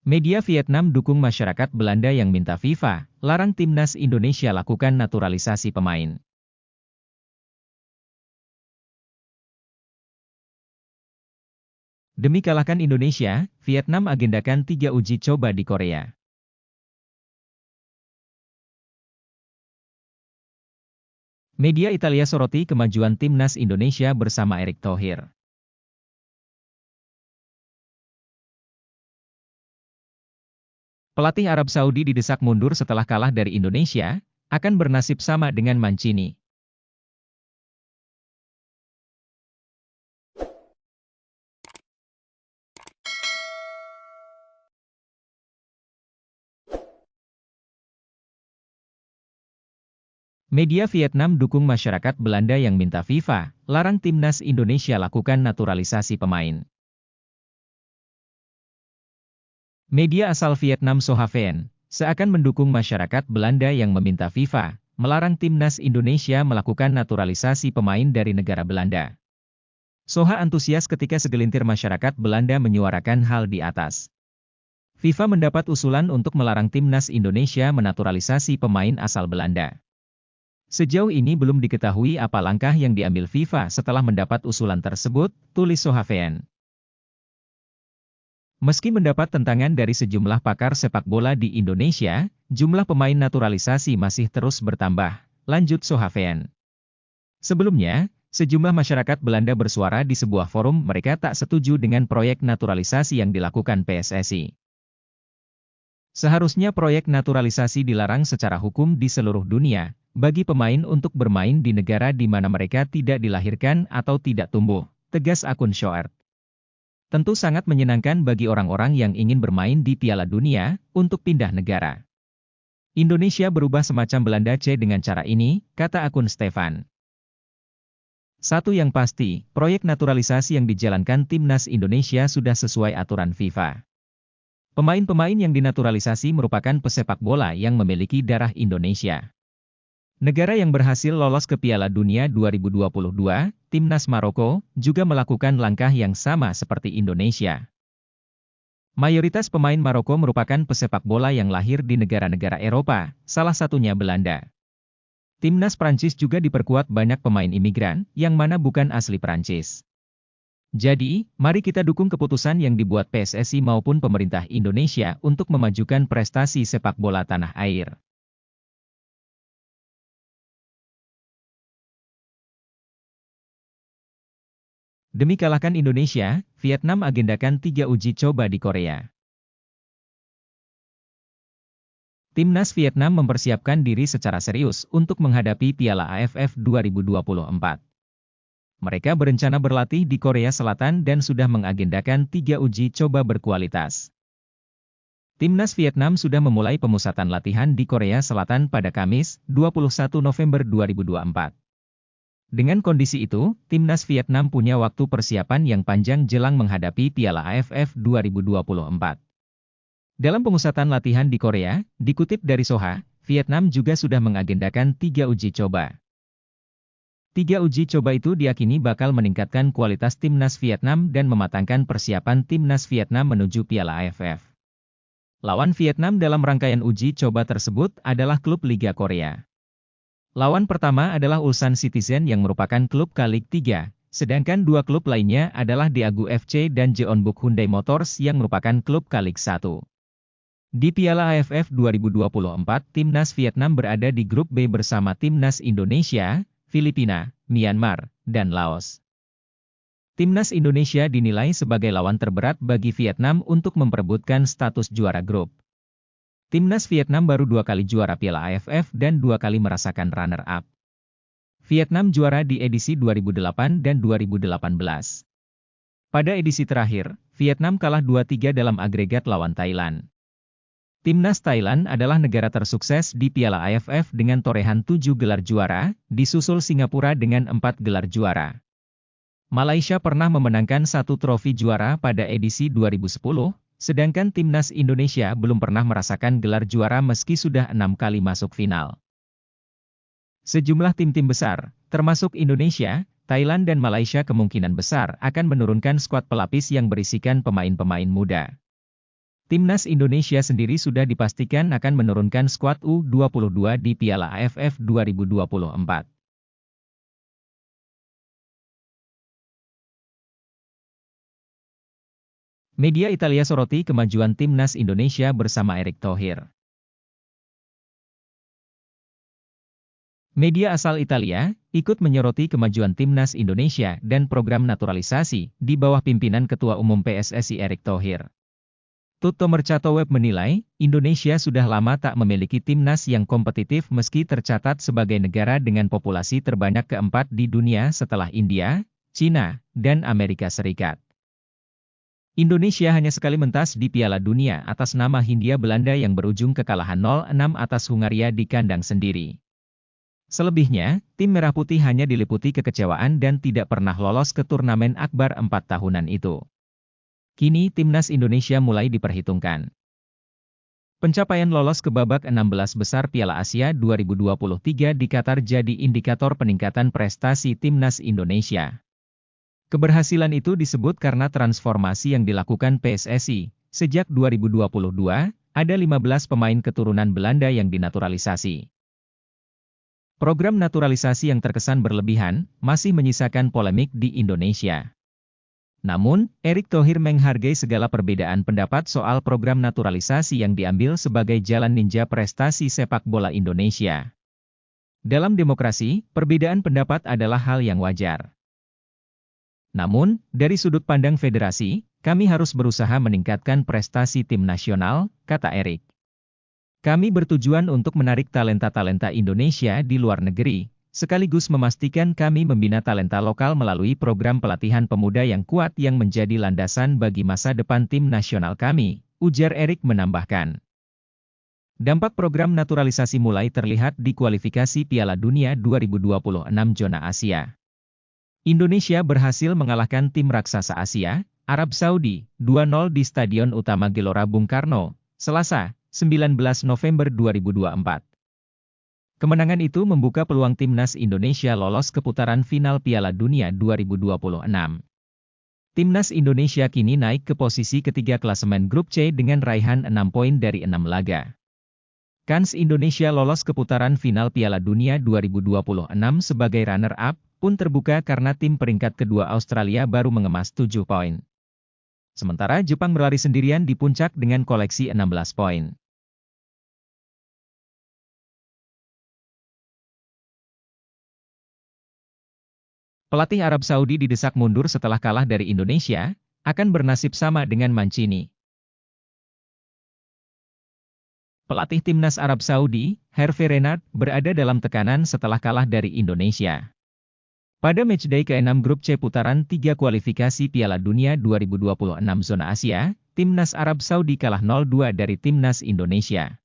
Media Vietnam dukung masyarakat Belanda yang minta FIFA larang timnas Indonesia lakukan naturalisasi pemain. Demi kalahkan Indonesia, Vietnam agendakan 3 uji coba di Korea. Media Italia soroti kemajuan timnas Indonesia bersama Erick Thohir. Pelatih Arab Saudi didesak mundur setelah kalah dari Indonesia, akan bernasib sama dengan Mancini. Media Vietnam dukung masyarakat Belanda yang minta FIFA larang timnas Indonesia lakukan naturalisasi pemain. Media asal Vietnam So Ha Vien seakan mendukung masyarakat Belanda yang meminta FIFA melarang timnas Indonesia melakukan naturalisasi pemain dari negara Belanda. Soha antusias ketika segelintir masyarakat Belanda menyuarakan hal di atas. FIFA mendapat usulan untuk melarang timnas Indonesia menaturalisasi pemain asal Belanda. Sejauh ini belum diketahui apa langkah yang diambil FIFA setelah mendapat usulan tersebut, tulis So Ha Vien. Meski mendapat tentangan dari sejumlah pakar sepak bola di Indonesia, jumlah pemain naturalisasi masih terus bertambah, lanjut So Ha Vien. Sebelumnya, sejumlah masyarakat Belanda bersuara di sebuah forum mereka tak setuju dengan proyek naturalisasi yang dilakukan PSSI. Seharusnya proyek naturalisasi dilarang secara hukum di seluruh dunia, bagi pemain untuk bermain di negara di mana mereka tidak dilahirkan atau tidak tumbuh, tegas akun Shoert. Tentu sangat menyenangkan bagi orang-orang yang ingin bermain di Piala Dunia, untuk pindah negara. Indonesia berubah semacam Belanda C dengan cara ini, kata akun Stefan. Satu yang pasti, proyek naturalisasi yang dijalankan timnas Indonesia sudah sesuai aturan FIFA. Pemain-pemain yang dinaturalisasi merupakan pesepak bola yang memiliki darah Indonesia. Negara yang berhasil lolos ke Piala Dunia 2022, timnas Maroko, juga melakukan langkah yang sama seperti Indonesia. Mayoritas pemain Maroko merupakan pesepak bola yang lahir di negara-negara Eropa, salah satunya Belanda. Timnas Prancis juga diperkuat banyak pemain imigran, yang mana bukan asli Prancis. Jadi, mari kita dukung keputusan yang dibuat PSSI maupun pemerintah Indonesia untuk memajukan prestasi sepak bola tanah air. Demi kalahkan Indonesia, Vietnam agendakan 3 uji coba di Korea. Timnas Vietnam mempersiapkan diri secara serius untuk menghadapi Piala AFF 2024. Mereka berencana berlatih di Korea Selatan dan sudah mengagendakan 3 uji coba berkualitas. Timnas Vietnam sudah memulai pemusatan latihan di Korea Selatan pada Kamis, 21 November 2024. Dengan kondisi itu, timnas Vietnam punya waktu persiapan yang panjang jelang menghadapi Piala AFF 2024. Dalam pemusatan latihan di Korea, dikutip dari Soha, Vietnam juga sudah mengagendakan 3 uji coba. 3 uji coba itu diyakini bakal meningkatkan kualitas timnas Vietnam dan mematangkan persiapan timnas Vietnam menuju Piala AFF. Lawan Vietnam dalam rangkaian uji coba tersebut adalah klub Liga Korea. Lawan pertama adalah Ulsan Citizen yang merupakan klub K-League 3, sedangkan 2 klub lainnya adalah Daegu FC dan Jeonbuk Hyundai Motors yang merupakan klub K-League 1. Di Piala AFF 2024, timnas Vietnam berada di grup B bersama timnas Indonesia, Filipina, Myanmar, dan Laos. Timnas Indonesia dinilai sebagai lawan terberat bagi Vietnam untuk memperebutkan status juara grup. Timnas Vietnam baru 2 kali juara Piala AFF dan 2 kali merasakan runner-up. Vietnam juara di edisi 2008 dan 2018. Pada edisi terakhir, Vietnam kalah 2-3 dalam agregat lawan Thailand. Timnas Thailand adalah negara tersukses di Piala AFF dengan torehan 7 gelar juara, disusul Singapura dengan 4 gelar juara. Malaysia pernah memenangkan 1 trofi juara pada edisi 2010, sedangkan timnas Indonesia belum pernah merasakan gelar juara meski sudah 6 kali masuk final. Sejumlah tim-tim besar, termasuk Indonesia, Thailand dan Malaysia kemungkinan besar akan menurunkan skuad pelapis yang berisikan pemain-pemain muda. Timnas Indonesia sendiri sudah dipastikan akan menurunkan skuad U22 di Piala AFF 2024. Media Italia soroti kemajuan Timnas Indonesia bersama Erick Thohir. Media asal Italia ikut menyoroti kemajuan Timnas Indonesia dan program naturalisasi di bawah pimpinan Ketua Umum PSSI Erick Thohir. Tutto Mercato Web menilai, Indonesia sudah lama tak memiliki timnas yang kompetitif meski tercatat sebagai negara dengan populasi terbanyak keempat di dunia setelah India, Cina, dan Amerika Serikat. Indonesia hanya sekali mentas di Piala Dunia atas nama Hindia Belanda yang berujung kekalahan 0-6 atas Hungaria di kandang sendiri. Selebihnya, tim Merah Putih hanya diliputi kekecewaan dan tidak pernah lolos ke turnamen akbar 4 tahunan itu. Kini Timnas Indonesia mulai diperhitungkan. Pencapaian lolos ke babak 16 besar Piala Asia 2023 di Qatar jadi indikator peningkatan prestasi Timnas Indonesia. Keberhasilan itu disebut karena transformasi yang dilakukan PSSI. Sejak 2022, ada 15 pemain keturunan Belanda yang dinaturalisasi. Program naturalisasi yang terkesan berlebihan masih menyisakan polemik di Indonesia. Namun, Erick Thohir menghargai segala perbedaan pendapat soal program naturalisasi yang diambil sebagai jalan ninja prestasi sepak bola Indonesia. Dalam demokrasi, perbedaan pendapat adalah hal yang wajar. Namun, dari sudut pandang federasi, kami harus berusaha meningkatkan prestasi tim nasional, kata Erick. Kami bertujuan untuk menarik talenta-talenta Indonesia di luar negeri, sekaligus memastikan kami membina talenta lokal melalui program pelatihan pemuda yang kuat yang menjadi landasan bagi masa depan tim nasional kami, ujar Erick menambahkan. Dampak program naturalisasi mulai terlihat di kualifikasi Piala Dunia 2026 zona Asia. Indonesia berhasil mengalahkan tim raksasa Asia, Arab Saudi, 2-0 di Stadion Utama Gelora Bung Karno, Selasa, 19 November 2024. Kemenangan itu membuka peluang Timnas Indonesia lolos ke putaran final Piala Dunia 2026. Timnas Indonesia kini naik ke posisi ketiga klasemen grup C dengan raihan 6 poin dari 6 laga. Kans Indonesia lolos ke putaran final Piala Dunia 2026 sebagai runner-up pun terbuka karena tim peringkat kedua Australia baru mengemas 7 poin. Sementara Jepang berlari sendirian di puncak dengan koleksi 16 poin. Pelatih Arab Saudi didesak mundur setelah kalah dari Indonesia, akan bernasib sama dengan Mancini. Pelatih Timnas Arab Saudi, Hervé Renard, berada dalam tekanan setelah kalah dari Indonesia. Pada matchday ke-6 grup C putaran 3 kualifikasi Piala Dunia 2026 zona Asia, Timnas Arab Saudi kalah 0-2 dari Timnas Indonesia.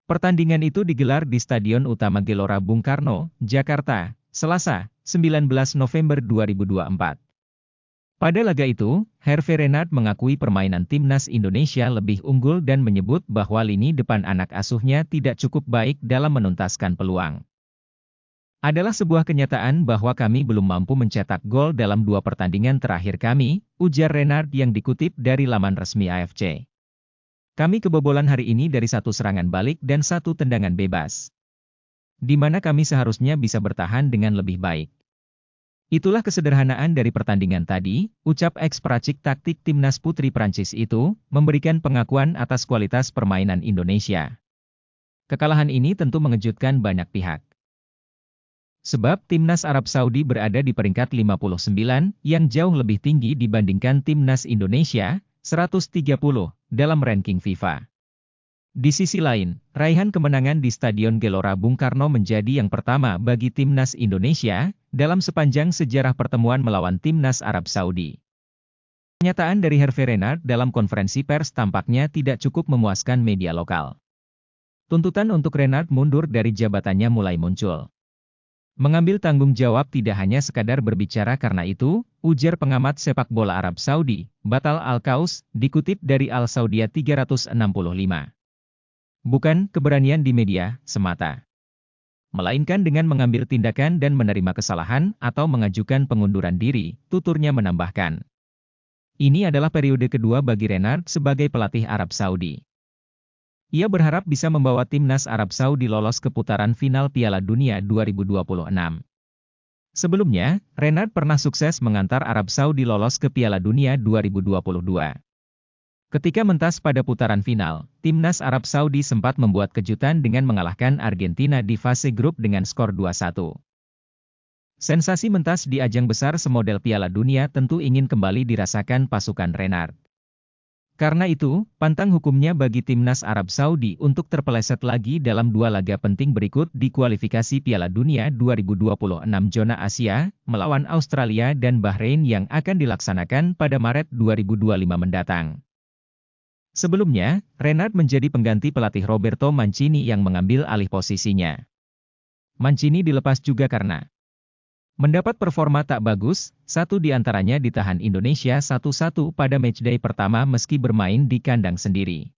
Pertandingan itu digelar di Stadion Utama Gelora Bung Karno, Jakarta, Selasa, 19 November 2024. Pada laga itu, Hervé Renard mengakui permainan Timnas Indonesia lebih unggul dan menyebut bahwa lini depan anak asuhnya tidak cukup baik dalam menuntaskan peluang. Adalah sebuah kenyataan bahwa kami belum mampu mencetak gol dalam 2 pertandingan terakhir kami, ujar Renard yang dikutip dari laman resmi AFC. Kami kebobolan hari ini dari 1 serangan balik dan 1 tendangan bebas, di mana kami seharusnya bisa bertahan dengan lebih baik. Itulah kesederhanaan dari pertandingan tadi, ucap eks-peracik taktik Timnas Putri Prancis itu, memberikan pengakuan atas kualitas permainan Indonesia. Kekalahan ini tentu mengejutkan banyak pihak. Sebab Timnas Arab Saudi berada di peringkat 59, yang jauh lebih tinggi dibandingkan Timnas Indonesia, 130, dalam ranking FIFA. Di sisi lain, raihan kemenangan di Stadion Gelora Bung Karno menjadi yang pertama bagi Timnas Indonesia, dalam sepanjang sejarah pertemuan melawan Timnas Arab Saudi. Pernyataan dari Hervé Renard dalam konferensi pers tampaknya tidak cukup memuaskan media lokal. Tuntutan untuk Renard mundur dari jabatannya mulai muncul. Mengambil tanggung jawab tidak hanya sekadar berbicara karena itu, ujar pengamat sepak bola Arab Saudi, Batal Al-Qaus, dikutip dari Al-Saudia 365. Bukan keberanian di media semata, melainkan dengan mengambil tindakan dan menerima kesalahan atau mengajukan pengunduran diri, tuturnya menambahkan. Ini adalah periode kedua bagi Renard sebagai pelatih Arab Saudi. Ia berharap bisa membawa timnas Arab Saudi lolos ke putaran final Piala Dunia 2026. Sebelumnya, Renard pernah sukses mengantar Arab Saudi lolos ke Piala Dunia 2022. Ketika mentas pada putaran final, timnas Arab Saudi sempat membuat kejutan dengan mengalahkan Argentina di fase grup dengan skor 2-1. Sensasi mentas di ajang besar semodel Piala Dunia tentu ingin kembali dirasakan pasukan Renard. Karena itu, pantang hukumnya bagi timnas Arab Saudi untuk terpeleset lagi dalam dua laga penting berikut di kualifikasi Piala Dunia 2026 zona Asia, melawan Australia dan Bahrain yang akan dilaksanakan pada Maret 2025 mendatang. Sebelumnya, Renard menjadi pengganti pelatih Roberto Mancini yang mengambil alih posisinya. Mancini dilepas juga karena mendapat performa tak bagus, satu di antaranya ditahan Indonesia 1-1 pada matchday pertama meski bermain di kandang sendiri.